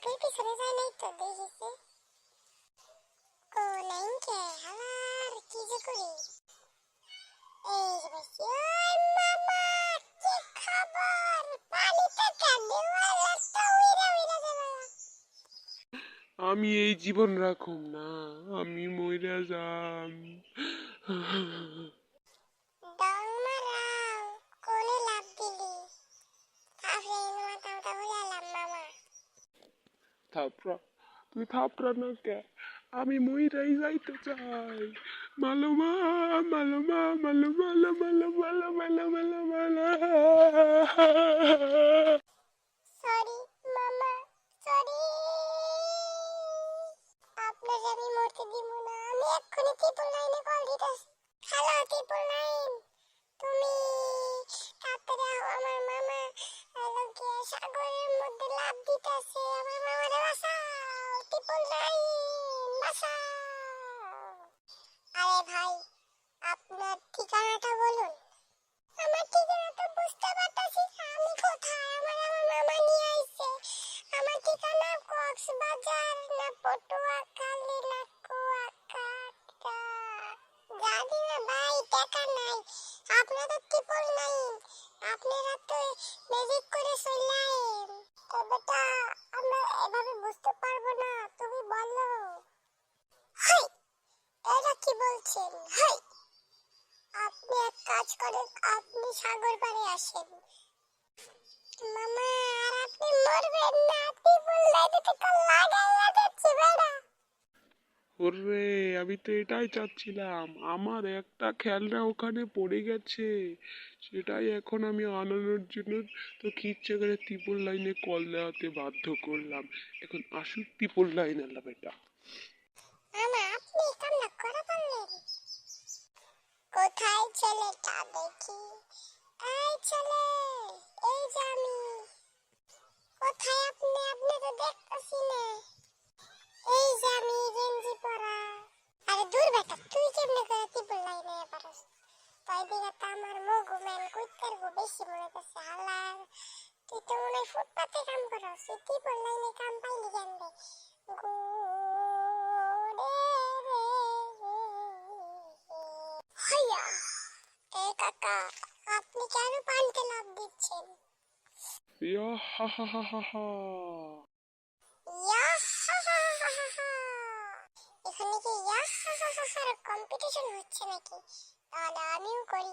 বাপের পিছনে যায় নাই তো দেখিছে ও নাইনকে হালার কি যে করি এই যে বসি ওই মামা কি খবর পানিতে কাঁদে ওয়ালাটা উইরা উইরা যাবে আমি এই জীবন রাখুম না, আমি মইরা যাম। ডং মারাও কোনে লাভ দিলি তারপরে মাথা ঘুরালাম মামা থাপড়া, তুই থাপড়া না কে? আমি মইরাই যাইতে চাই। মালুমা, মালুমা, মালু মালু মালু মালু মালু মালু মালু। সরি মামা সরি আপনার আমি মরতে দিব না আমি এক্ষুনি ট্রিপল লাইনে কল দিতেছি হ্যালো ট্রিপল লাইন তুমি তাড়াতাড়ি আমার মামা লোকে সাগরের মধ্যে লাফ দিতেছে আমার মামারে বাঁচাও ট্রিপল লাইন বাঁচাও আরে ভাই আপনার ঠিকানাটা বলুন আমার ঠিকানা তো বুঝতে পারতাছি না আমি কোথায় আমার মামা নিয়ে আইছে আমার ঠিকানা কক্সবাজার না পটুয়াখালী না কুয়াকাটা জানি না ভাই টাকা নাই আপনারা ট্রিপল নাইন আপনারা তো ম্যাজিক করে চলাইন তবেটা আমরা এভাবে বুঝতে পারবো না তুমি বলো হাই এটা কি বলছেন হাই আপনি এক কাজ করেন আপনি সাগর পাড়ে আসেন মামা আর আপনি মরবেন না ট্রিপল লাইনে থেকে লাগাইয়া দিচ্ছি বেড়া ওরে, আমি তো এটাই চাচ্ছিলাম। আমার একটা খেলনা ওখানে পড়ে গেছে, সেটাই এখন আমি আনানোর জন্য তো ইচ্ছে করে ত্রিপল লাইনে কল দেওয়াতে বাধ্য করলাম। এখন আসুক ত্রিপল লাইন আলা বেটা। মামা আপনি কান্না করে পারলেন কোথায় ছেলেটা দেখি এই ছেলে এই যে আমি কোথায় আপনি আপনি তো দেখতেছি না এই যে আমি গেঞ্জি পরা আরে দূর বেটা তুই কেমনে করে ট্রিপল লাইনে পারস তাই দিকে তো আমার মগুম্যান কুইত্তার গো বেশি মনে করছে হালার তুই তো মনে হয় ফুটপাতে কাম করস তুই ট্রিপল লাইনে কাম পাইলি কেন রে গো রে হাইয়া এ কাকা আপনি কেন পানিতে লাফ দিচ্ছেন ইয়া হা হা হা হা হা। ইয়া হা হা হা হা হা এখানে কি ইয়া হা হা হা হার কম্পিটিশন হচ্ছে নাকি তাহলে আমিও করি